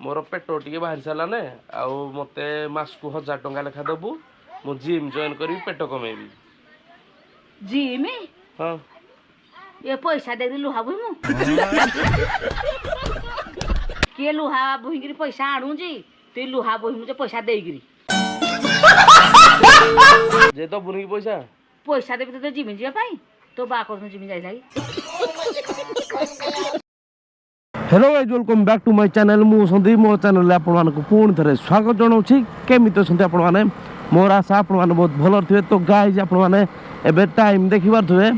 मोर पेट टे बाहरी सारा ने आउ मत मसकू 1000 टंका लेखा दबु मु जिम जॉइन करी पेट कमेबी जिम हाँ ये पैसा दे लुहा बुही मु किए लुहा बुही पैसा आणुची तु लुहा बुही मुझे पैसा देगिरी जे तो बुनी पैसा पैसा देबी तो जिम जीवा पाई तो बा कर जिम जाई लागी hello guys welcome back to my channel मु संदीप मो चैनल आपण मानक पुणी थरे स्वागत जनाउछि केमित संदे आपण माने मोर आशा आपण माने बहुत भलो थिबे तो गाइस आपण माने एबे टाइम देखिबार थिबे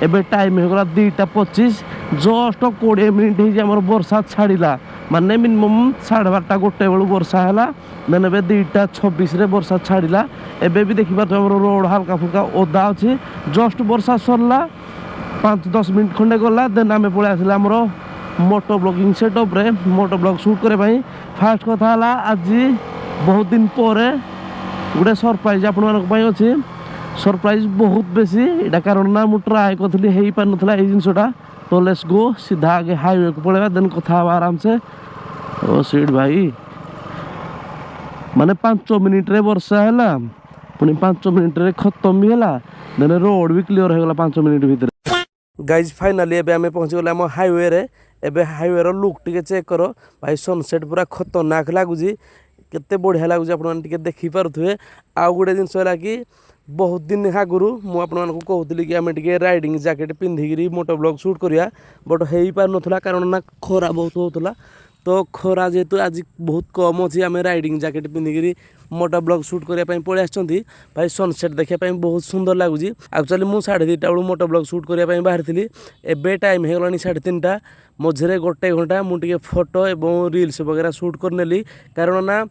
एबे टाइम हो गला 2:25 जस्ट 20 मिनिट हे हमर वर्षा छाडिला माने मिनिमम 12:30 गोटे बेलू वर्षा हैला देन एबे 2:26 रे वर्षा छाडिला एबे भी देखिबार थिबे हमर रोड हल्का फुल्का ओदा अछि जस्ट वर्षा सरला 5-10 मिनिट खंडे गला देन आमे पळे आसिला हमर मोटो ब्लॉगिंग सेटअप रे मोटो ब्लॉग शूट करे भाई फास्ट कथा हला आज बहुत दिन पर गोटे सरप्राइज आपण मानक पई अछि सरप्राइज बहुत बेसी एटा कारण ना मु ट्राई करथली हेई पार नथला ए जिंसटा तो लेट्स गो सीधा आगे हाईवे को पळेबा देन कथा आराम से ओ सीट भाई माने 5 मिनिट रे वर्षा हैला पुनी 5 मिनिट रे खत्म भी हैला देन रोड भी क्लियर हो गला 5 मिनिट भीतर गाइज फाइनली एबे हमें पहुंच गला हम हाईवे रे एबे हाईवे रो लुक टिके चेक करो भाई सनसेट पूरा खतरनाक लागुजी केते बढ़िया लागुजी आपण टिके देखि पारुथुए आ गुडे दिन सोला कि बहुत दिन आगुरु मु आपण मानकु कहउतली कि हमें टिके राइडिंग जैकेट पिंधिगिरी मोटो ब्लॉग शूट करिया बट हेई पार नथला कारण ना खरा बहुत होतला तो खरा जेतु आज बहुत कम अछि हमें राइडिंग जैकेट पिंधिगिरी मोटा ब्लॉग शूट करिया पई पळे आछंती भाई सनसेट देखिया पई बहुत सुंदर लागुजी एक्चुअली मु 2:30 बेलू मोटो ब्लॉग शूट करिया पई बाहर थिली एबे टाइम हे गलानी 3:30 मझरे गोटे घंटा मु टिके फोटो एवं रील्स वगैरह शूट करनेली कारण ना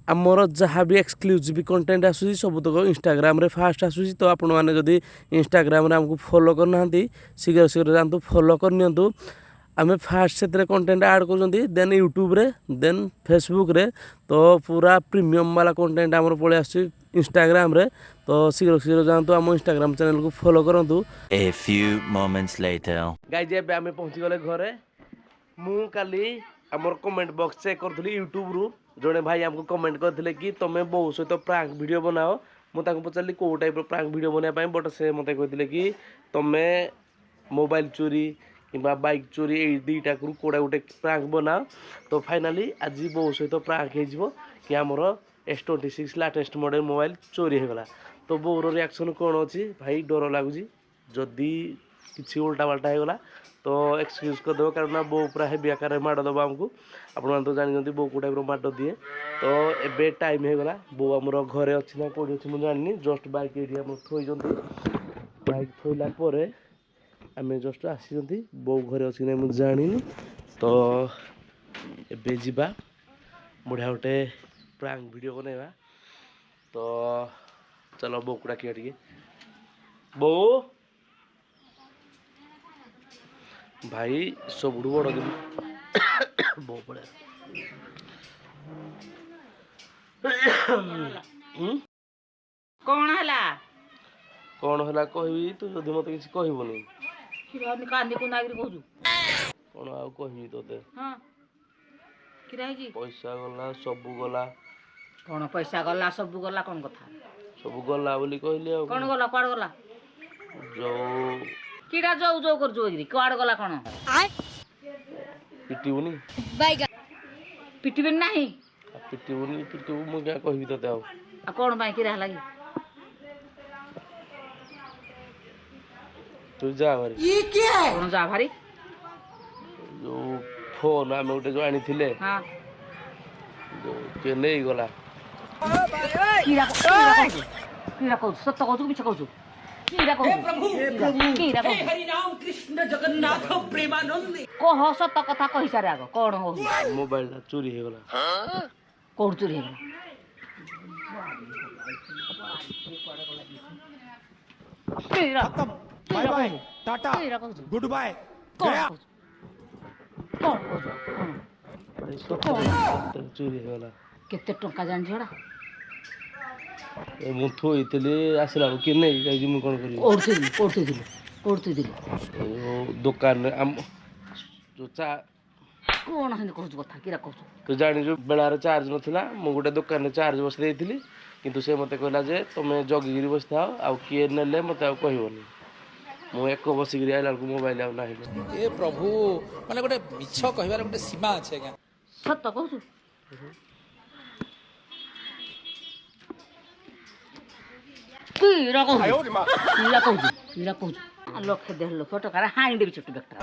आमर जहाँ भी एक्सक्लूसिव कंटेंट आसुची सब तक इंस्टाग्राम रे फास्ट आसुची तो आपण माने जदी इंस्टाग्राम रे हमको फॉलो करना हंती शीघ्र शीघ्र जानतु फॉलो कर नियंतु आमे फास्ट से कंटेंट ऐड कर देन यूट्यूब रे देन फेसबुक रे तो पूरा प्रीमियम वाला कंटेंट आमर पळे आसी इंस्टाग्राम रे तो शीघ्र शीघ्र जानतु आम इंस्टाग्राम चैनल को फॉलो करंतु A few moments later guys एबे आमे पहुंची गले घरे मु काली आमर कमेंट बॉक्स चेक करथली यूट्यूब रु जड़े भाई हमको कमेंट करथिले कि तमे बहु सहित प्रांक वीडियो बनाओ मु ताको पचारली को टाइप रो प्रांक वीडियो बना पाए बट से मते कहथिले कि तमे मोबाइल चोरी किंबा बाइक चोरी ए दुईटा करू कोडा गोटे प्रांक बनाओ तो फाइनली आज बहु सहित प्रांक हे जिवो कि हमर S26 लेटेस्ट मॉडल मोबाइल चोरी हे गला तो बोर रिएक्शन कोन अछि भाई डर लागुजी जदी किछि उल्टा पाल्टा हे गला तो एक्सक्यूज कर दो कारण बो पूरा हेवी आकार माड़ दबा हमको आपण तो जानि बो को टाइप रो माड़ दिए तो एबे टाइम हे गला बो हमर घरे अछि ना कोडी अछि मु जानि जस्ट बाइक एरिया हम थोइ जंती बाइक थोइला परे हमें जस्ट आसी जंती बो घरे अछि ना मु जानि तो एबे जिबा बुढ़ा गोटे प्रांक वीडियो बनेबा तो चलो बो कुडा के टिके बो भाई सबुठ बड़ दिन बहुत बड़ा कौन हला कौन हला कहबी तू जदि मते किछ कहबोनी किरानी कांदी को नागिर कहजु कौन आ कहबी तोते हां किराई जी पैसा गला सब गला कौन पैसा गला सब गला कौन कथा सब गला बोली कहली आ कौन गला क्वाड गला जो किडा जो जो कर जो क्वाड गला कौन पिटीबुनी बाइगा पिटीबन नाही पिटीबुनी पिटीबु मु क्या कहबी तोते आ कौन बाई किरा लागी तू जा भारी ये क्या है कौन जा भारी जो फोन आमे उठे जो आनी थिले हां जो के नहीं गला किरा को सत्य कहू कि मिछ कहू किरा कहू हे प्रभु किरा कहू हरि नाम कृष्ण जगन्नाथ प्रेमानंद कह सत्य कथा कहि सारे आगो कोन हो मोबाइल चोरी हे गला कोन चोरी हे किरा खत्म bye bye tata goodbye गया कोन चोरी हे गला केते टंका जान झड़ा मु थोइतले आसला कि नहीं गाइजी मु कोन करी ओरते दिली दुकान हम जो चा କ'ଣ ହେନ୍ତି କହୁଛୁ କଥା କିରା କହୁଛୁ ତୁ ଜାଣିଛୁ ବେଳାରେ ଚାର୍ଜ ନଥିଲା ମୁଁ ଗୋଟେ ଦୋକାନରେ ଚାର୍ଜ ବସି ଦେଇଥିଲି କିନ୍ତୁ ସେ ମୋତେ କହିଲା ଯେ ତୁମେ ଜଗିକିରି ବସିଥାଅ ଆଉ କିଏ ନେଲେ ମୋତେ ଆଉ କହିବନି ମୁଁ ଏକ ବସିକିରି ଆଇଲା ବେଳକୁ ମୋବାଇଲ ଆଉ ନାହିଁ ଏ ପ୍ରଭୁ ମାନେ ଗୋଟେ ମିଛ କହିବାର ଗୋଟେ ସୀମା ଅଛି ଆଜ୍ଞା ସତ କହୁଛୁ କିରା କହୁଛୁ ଲକ୍ଷେ 1.5 ଲକ୍ଷ ଟଙ୍କାର ହାଣି ଦେବି ଛୋଟ ବେକଟା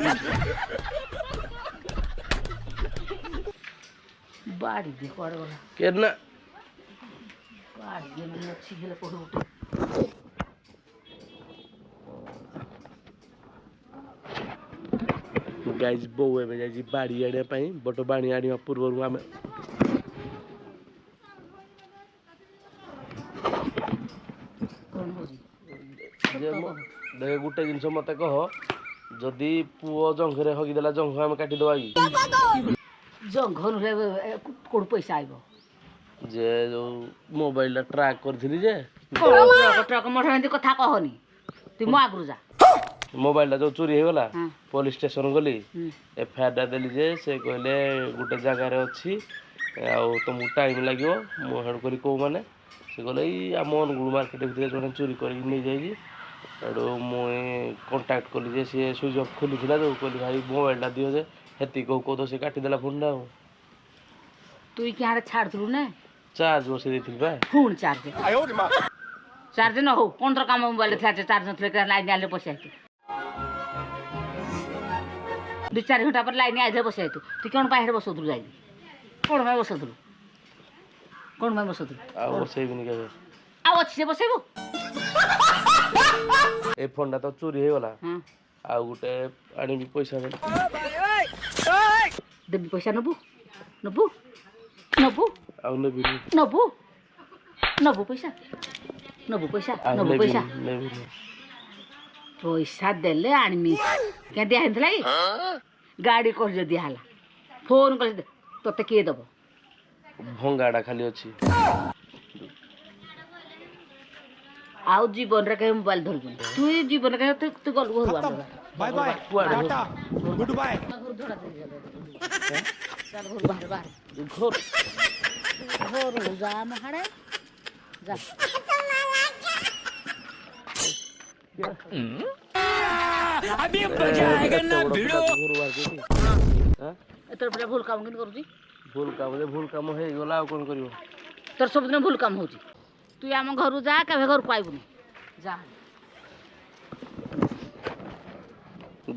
ବାଡ଼ି দিয়ে କୁଆଡ଼େ ଗଲା କେନା ବାଡ଼ି দিয়ে ମାନେ ଅଛି ହେଲେ କୋଉଠି ଗୋଟେ ଗାଇଜ ବୋଉ ଏବେ ଯାଇଛି ବାଡ଼ି ଆଣିବା ପାଇଁ ବଟ ବାଡ଼ି ଆଣିବା ପୂର୍ବରୁ ଆମେ କ'ଣ ହେଉଛି ଦେଖ ଗୋଟେ ଜିନିଷ ମତେ କହ ଯଦି ପୁଅ ଜଙ୍ଘରେ ହଗିଦେଲା ଜଙ୍ଘ ଆମେ କାଟିଦେବା କି ଜଙ୍ଘ ନୁହେଁ କୋଉଠୁ ପଇସା ଆଇବ ଯେ ଯୋଉ ମୋବାଇଲଟା ଟ୍ରାକ୍ କରିଥିଲି ଯେ ଟ୍ରକ୍ ମୋଠୁ ଏମିତି କଥା କହନି ତୁ ମୋ ଆଗରୁ ଯା ମୋବାଇଲଟା ଯୋଉ ଚୋରି ହେଇଗଲା ହଁ। ପୋଲିସ ଷ୍ଟେସନ ଗଲି ଏଫଆଇଆରଟା ଦେଲି ଯେ ସେ କହିଲେ ଗୋଟେ ଜାଗାରେ ଅଛି ଆଉ ତମକୁ ଟାଇମ୍ ଲାଗିବ ମୁଁ ହେଡ଼ୁ କରି କୋଉମାନେ ସେ କହିଲେ ଏଇ ଆମ ଅନୁଗୁଳ ମାର୍କେଟ ଭିତରେ ଜଣେ ଚୋରି କରିକି ନେଇଯାଇଛି ହେଠୁ ମୁଁ କଣ୍ଟାକ୍ଟ କଲି ଯେ ସିଏ ସୁଇଚ୍ ଅଫ୍ ଖୋଲିଥିଲା ଯୋଉ କହିଲି ଭାଇ ମୋବାଇଲଟା ଦିଅ ଯେ ହେତିକି କହୁ ତ ସେ କାଟିଦେଲା ଫୋନ୍ଟା ଆଉ তুই কি হাড়ে ছাড়ছিলু না ଚାର୍ଜ ବସେଇ ଦେଇଥିଲି ବା ପୁଣି ଚାର୍ଜ ଚାର୍ଜ ନ ହଉ କ'ଣ ତୋର କାମ ମୋବାଇଲ ଥିଲା ଚାର୍ଜ ନଥିଲେ ଲାଇନ୍ ଆଣିଲେ ବସି ଆଇତୁ 2-4 ଘଣ୍ଟା ପରେ ଲାଇନ୍ ଆଇଥିଲେ ବସି ଆଇତୁ ତୁ କ'ଣ ପାଇଁ ହେଠେ ବସଉଥିଲୁ ଯାଇକି କ'ଣ ପାଇଁ ବସଉଥିଲୁ କ'ଣ ପାଇଁ ବସଉଥିଲୁ ଆଉ ବସେଇବିନି କେବେ ଆଉ ଅଛି ସେ ବସେଇବୁ ଏ ଫୋନ୍ଟା ତ ଚୋରି ହେଇଗଲା ହଁ ଆଉ ଗୋଟେ ଆଣିବି ପଇସା ଦେଲେ ଦେବି ପଇସା ନେବୁ ନେବୁ ନେବୁ ଆଉ ନେବିନି ନେବୁ ନେବୁ ପଇସା ନେବୁ ପଇସା ଆଉ ନେବୁ ପଇସା ନେବିନି ପଇସା ଦେଲେ ଆଣିବି କେଁ ଦିଆ ହେଇଥିଲା କି ଗାଡ଼ି କହିଲେ ଦିଆହେଲା ଫୋନ୍ କଲେ ତୋତେ କିଏ ଦେବ ଭଙ୍ଗାଟା ଖାଲି ଅଛି ଆଉ ଜୀବନରେ କେବେ ମୋବାଇଲ ଧରିବୁନି ତୁ ଜୀବନରେ କେବେ ତୁ ଗଲୁ ଘରୁ ବାଏ ବାଏ ଟାଟା ଗୁଡ ବାଏ ଚାଲ ଘରୁ ବାହାରେ ବାହାରେ ଘରୁ ଯା ଆମ ହାଡ଼େ ଯା ଏତର ପୁରା ଭୁଲ କାମ କେମିତି କରୁଛି ଭୁଲ କାମ ହେଇଗଲା ଆଉ କ'ଣ କରିବ ତୋର ସବୁଦିନ ଭୁଲ କାମ ହେଉଛି ତୁ ଆମ ଘରୁ ଯା କେବେ ଘରକୁ ଆଇବୁନି ଯା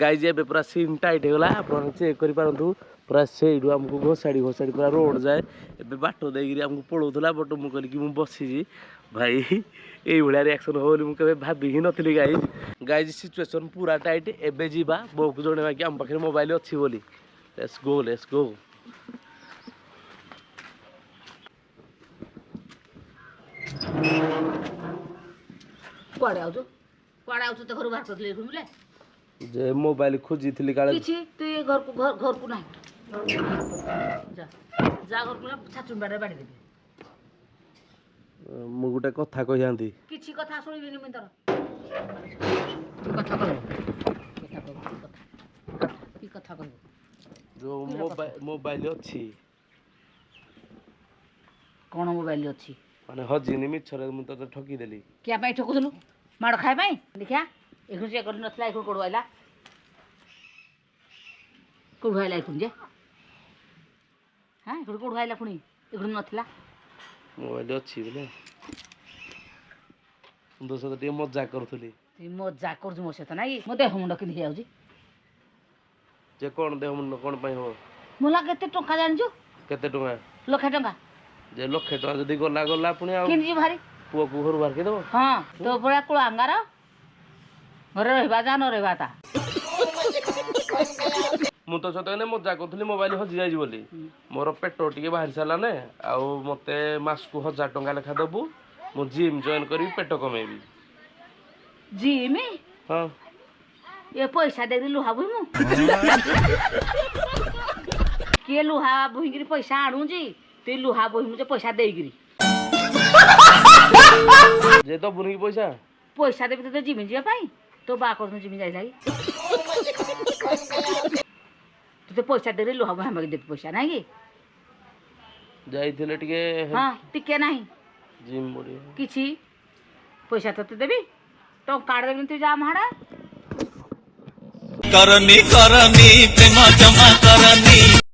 ଗାଈ ଯେ ଏବେ ପୁରା ସିନ୍ ଟାଇଟ୍ ହେଇଗଲା ଆପଣ ଚେକ୍ କରିପାରନ୍ତୁ ପୁରା ସେଇଠୁ ଆମକୁ ଘୋଷାଡ଼ି ପୁରା ରୋଡ଼ ଯାଏ ଏବେ ବାଟ ଦେଇକିରି ଆମକୁ ପଳଉଥିଲା ବଟ ମୁଁ କହିଲି ମୁଁ ବସିଛି ଭାଇ ଏଇଭଳିଆ ରିଆକ୍ସନ୍ ହେବ ବୋଲି ମୁଁ କେବେ ଭାବି ହିଁ ନଥିଲି ଗାଇଜ ସିଚୁଏସନ୍ ପୁରା ଟାଇଟ୍ ଏବେ ଯିବା ବୋଉକୁ ଜଣେଇବା କି ଆମ ପାଖରେ ମୋବାଇଲ ଅଛି ବୋଲି ଲେଟ୍ସ ଗୋ କୁଆଡ଼େ ଆଉଛୁ ତ ଘରୁ ବାହାର କରିଥିଲି ଘୁମିଲେ ଯେ ମୋବାଇଲ ଖୋଜିଥିଲି କାଳେ କିଛି ତୁ ଏ ଘରକୁ ନାହିଁ ଯା ଯା ଘରକୁ ନା ଛାଚୁଣ୍ଡ ବାଡ଼ରେ ବାଡ଼ି ଦେବି ମୁଁ ଗୋଟେ କଥା କହିଥାନ୍ତି କିଛି କଥା ଶୁଣିବିନି ମୁଁ ତୋର କଥା କହିବୁ କି କଥା କହିବୁ ଯୋଉ ମୋବାଇଲ ଅଛି କ'ଣ ମୋବାଇଲ ଅଛି ମାନେ ହଜିନି ମିଛରେ ମୁଁ ତତେ ଠକିଦେଲି କିଆ ପାଇଁ ଠକୁଥିଲୁ ମାଡ଼ ଖାଇବା ପାଇଁ ଦେଖିଆ ଏଖୁଣି ସେ କରିନଥିଲା ଏଖୁଣି କୋଉଠୁ ଆଇଲା ଏଖୁଣି ଯେ ହଁ ଏଖୁଣି କୋଉଠୁ ଆଇଲା ପୁଣି ଏଖୁଣି ନଥିଲା ମୋବାଇଲ ଅଛି ବୋଲେ ତୋ ସହିତ ଟିକେ ମଜା କରୁଥିଲି ତୁଇ ମଜା କରୁଛୁ ମୋ ସହିତ ନାଇଁ ମୋ ଦେହ ମୁଣ୍ଡ କେମିତି ହେଇଯାଉଛି ଯେ କ'ଣ ଦେହ ମୁଣ୍ଡ କ'ଣ ପାଇଁ ହବ ମୁଁ ଲା କେତେ ଟଙ୍କା ଜାଣିଛୁ କେତେ ଟଙ୍କା 1,00,000 ଟଙ୍କା ଯେ 1,00,000 ଟଙ୍କା ଯଦି ଗଲା ପୁଣି ଆଉ କେମିତି ଯିବୁ ଭାରି ପୁଅକୁ ଘରୁ ବାହାର ଦେବ ହଁ ତୋ ଭଳିଆ କୁଳାଙ୍ଗାର ଘରେ ରହିବା ଯା ନ ରହିବା ତା ମୁଁ ତ ସହିତ ଏଇନେ ମଜା କରୁଥିଲି ମୋବାଇଲ ହଜି ଯାଇଛି ବୋଲି ମୋର ପେଟ ଟିକେ ବାହାରି ସାରିଲା ନେ ଆଉ ମତେ ମାସକୁ 1,000 ଟଙ୍କା ଲେଖା ଦେବୁ ମୁଁ ଜିମ୍ ଜଏନ୍ କରିବି ପେଟ କମେଇବି ଜିମି ହଁ ଏ ପଇସା ଦେଇକି ଲୁହା ବୋହିମୁ କିଏ ଲୁହା ବୋହିକିରି ପଇସା ଆଣୁଛି ତୁଇ ଲୁହା ବୋହିମୁ ଯେ ପଇସା ଦେଇକିରି ଯେ ଦବୁନି କି ପଇସା ଦେବି ତୋତେ ଜିମି ଯିବା ପାଇଁ ତୋ ବା କରୁନୁ ଜିମି ଯାଇଲା କି ତୁ ତତେ ପଇସା ଦେଲେ ଲୁହ ଭାଙ୍ଗି ଦେବି ପଇସା ନାଇଁ କି ଯାଇଥିଲେ ଟିକେ ହଁ ଟିକେ ନାହିଁ ଜିମ୍ ବଡି କିଛି ପଇସା ତତେ ଦେବି ଟଙ୍କା ଦେବି ତୁ ଯା ମାଡା करनी करनी प्रेम जमा करनी